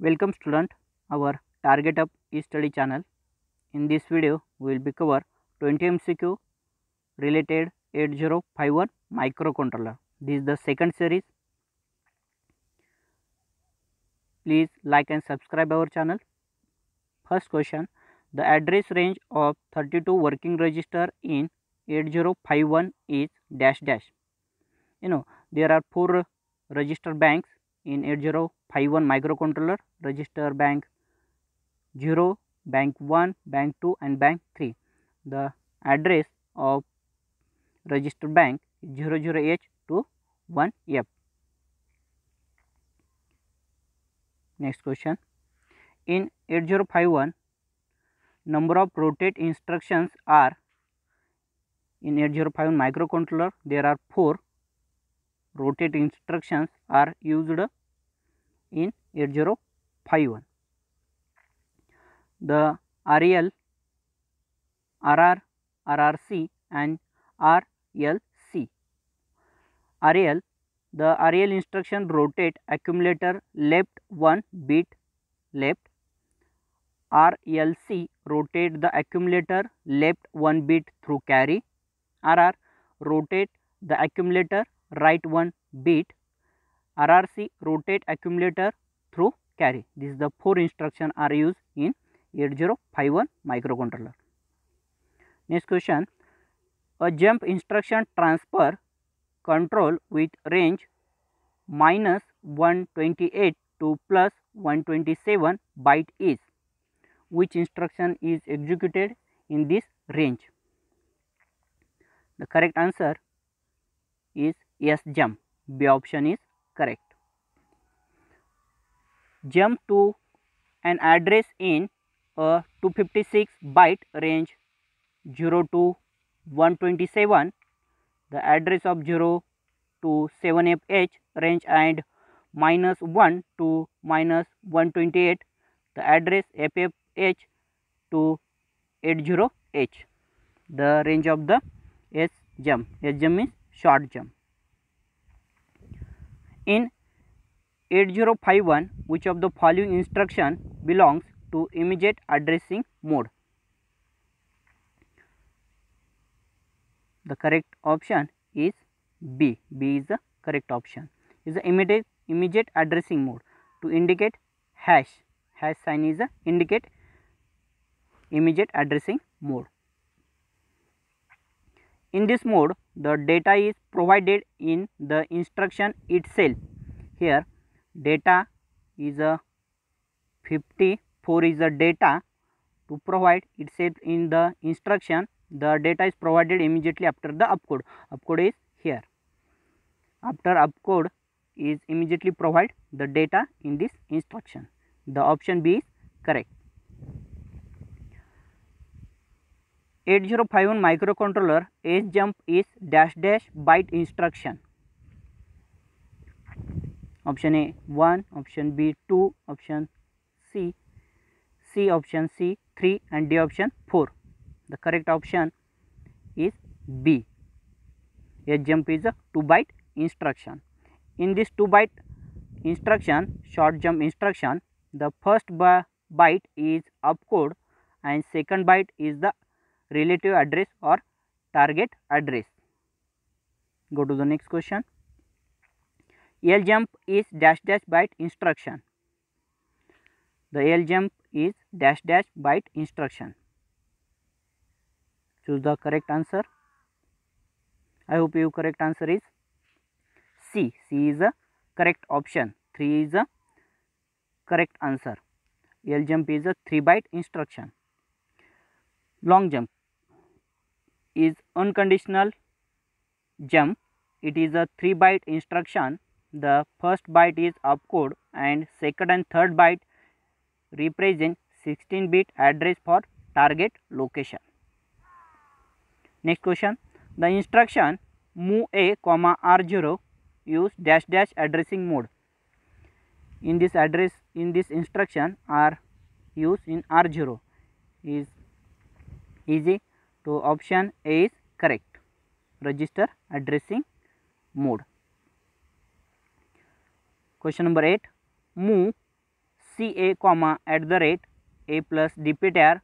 Welcome student, our Target Up e-study channel. In this video, we will be cover 20 MCQ related 8051 microcontroller. This is the second series. Please like and subscribe our channel. First question, the address range of 32 working register in 8051 is dash dash. There are 4 register banks in 8051 microcontroller: register bank 0, bank 1, bank 2 and bank 3. The address of register bank is 00H to 1F. Next question, in 8051 number of rotate instructions are, in 8051 microcontroller there are 4 rotate instructions are used in 8051. The REL, RR, RRC and RLC. REL, the REL instruction rotate accumulator left 1 bit left. RLC rotate the accumulator left 1 bit through carry. RR rotate the accumulator right 1 bit. RRC rotate accumulator through carry. This is the 4 instruction are used in 8051 microcontroller. Next question, a jump instruction transfer control with range minus 128 to plus 127 byte is. Which instruction is executed in this range? The correct answer is yes, jump. B option is correct. Jump to an address in a 256 byte range 0 to 127, the address of 0 to 7FH range and minus 1 to minus 128, the address FFH to 80H, the range of the S jump. S jump means short jump. In 8051, which of the following instruction belongs to immediate addressing mode? The correct option is B. B is the correct option. Is the immediate addressing mode. To indicate hash sign is the indicate immediate addressing mode. In this mode, the data is provided in the instruction itself. Here data is a 54 is the data to provide itself in the instruction. The data is provided immediately after the opcode. Opcode is here. After opcode is immediately provide the data in this instruction. The option B is correct. 8051 microcontroller S jump is dash dash byte instruction. Option A 1, option B 2, option C option C 3 and D option 4. The correct option is B. S jump is a 2 byte instruction. In this 2 byte instruction, short jump instruction, the first byte is opcode and second byte is the relative address or target address. Go to the next question. L jump is dash dash byte instruction. The L jump is dash dash byte instruction. Choose the correct answer. I hope your correct answer is C. C is the correct option. 3 is the correct answer. L jump is a 3 byte instruction. Long jump is unconditional jump. It is a 3 byte instruction. The first byte is opcode and second and third byte represent 16-bit address for target location. Next question, the instruction move A, R0 use dash dash addressing mode. In this instruction are used in R0 is easy. So option A is correct. Register addressing mode. Question number 8, move CA comma at the rate A plus dptr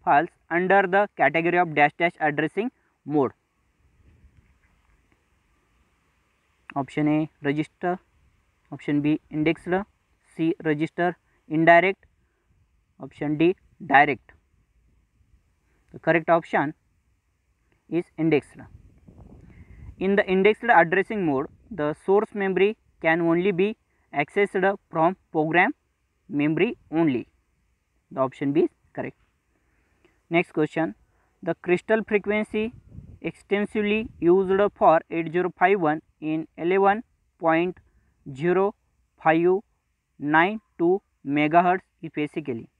falls under the category of dash dash addressing mode? Option A register, option B indexed, C register indirect, option D direct. The correct option is indexed. In the indexed addressing mode, the source memory can only be accessed from program memory only. The option B is correct. Next question. The crystal frequency extensively used for 8051 in 11.0592 megahertz is basically,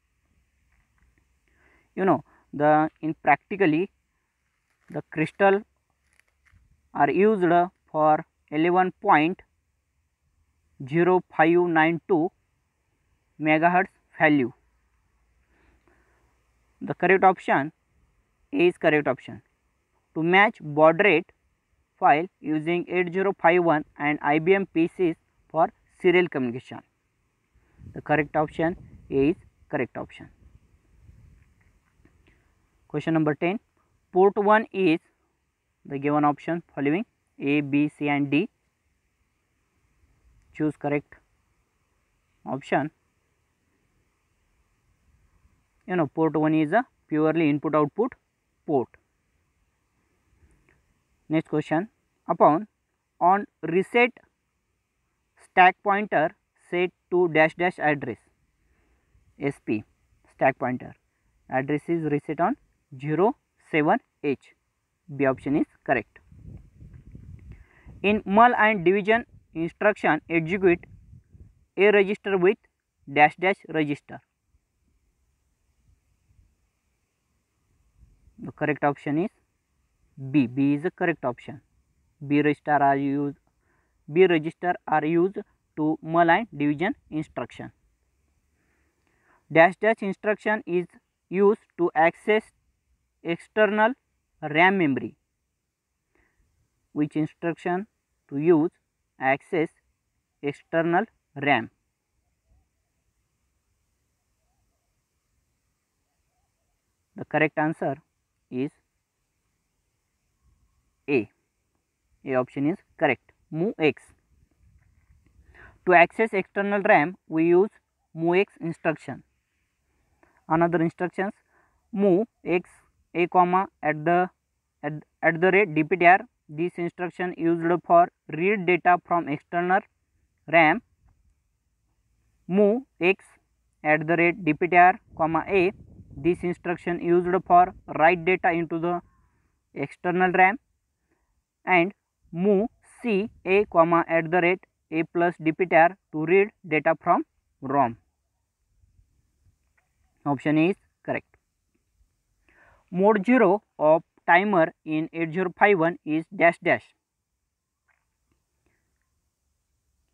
in practically the crystal are used for 11.0592 megahertz value. The correct option is correct option. To match baud rate file using 8051 and IBM PCs for serial communication. The correct option is correct option. Question number 10. Port 1 is the given option following A, B, C and D. Choose correct option. Port 1 is a purely input output port. Next question. On reset stack pointer set to dash dash address SP stack pointer address is reset on 07H. B option is correct. In mul and division instruction, execute A register with dash dash register. The correct option is B. B is the correct option. B register are used to mul and division instruction. Dash dash instruction is used to access external RAM memory. Which instruction to use access external RAM? The correct answer is A. A option is correct. MOVX. To access external RAM, we use MOVX instruction. Another instructions, move x a comma at the rate dptr. This instruction used for read data from external RAM. Move x at the rate dptr comma a. This instruction used for write data into the external RAM. And move c a comma at the rate a plus dptr to read data from ROM. Option A is correct. Mode 0 of timer in 8051 is dash dash.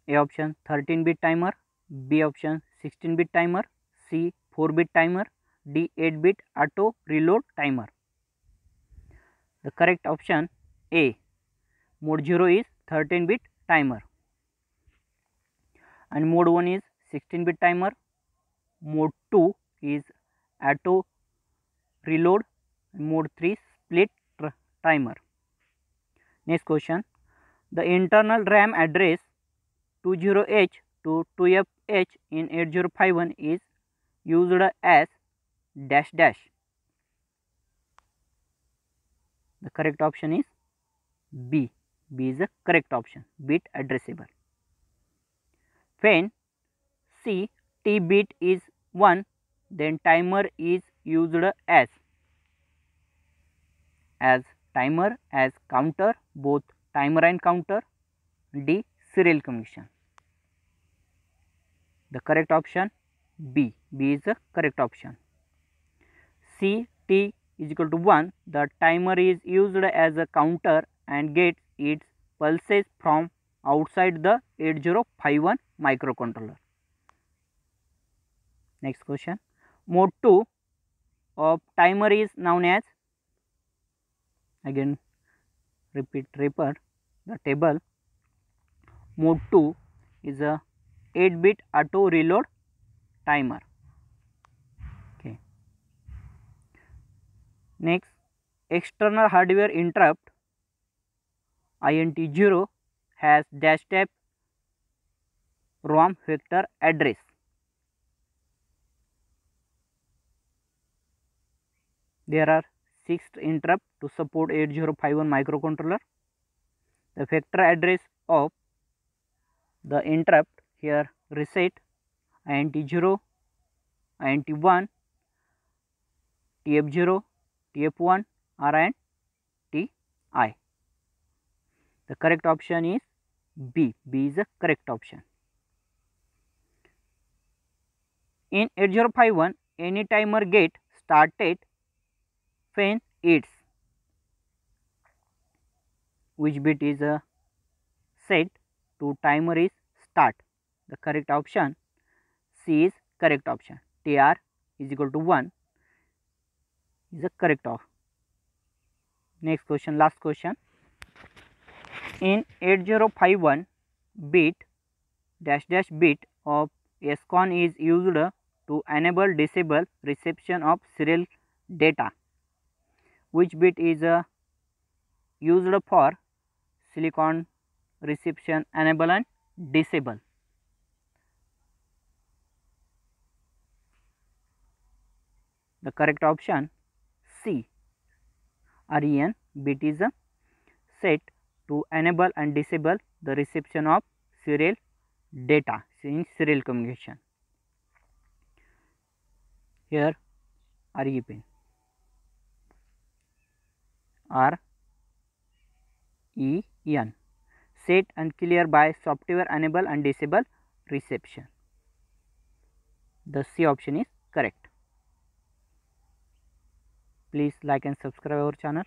A option 13-bit timer, B option 16-bit timer, C 4-bit timer, D 8-bit auto reload timer. The correct option A. Mode 0 is 13-bit timer and mode 1 is 16-bit timer. Mode 2 is auto reload. Mode 3 split timer. Next question. The internal RAM address 20H to 2FH in 8051 is used as dash dash. The correct option is B. B is the correct option. Bit addressable. When C T bit is 1, then timer is used as timer, as counter, both timer and counter. D serial communication. The correct option B. B is the correct option. C T is equal to 1, the timer is used as a counter and gets its pulses from outside the 8051 microcontroller. Next question. Mode 2 of timer is known as, again repeat the table. Mode 2 is a 8-bit auto reload timer. Okay. Next, external hardware interrupt INT0 has dash type ROM vector address. There are 6 interrupts to support 8051 microcontroller. The vector address of the interrupt here reset INT0, INT1, TF0, TF1 R and TI. The correct option is B. B is the correct option. In 8051, any timer get started when its which bit is set to timer is start. The correct option C is correct option. TR is equal to 1 is the correct option. Next question, last question. In 8051, bit dash dash bit of SCON is used to enable disable reception of serial data. Which bit is used for silicon reception enable and disable? The correct option C. REN bit is set to enable and disable the reception of serial data in serial communication. Here RE pin, REN, set and clear by software enable and disable reception. The C option is correct. Please like and subscribe our channel.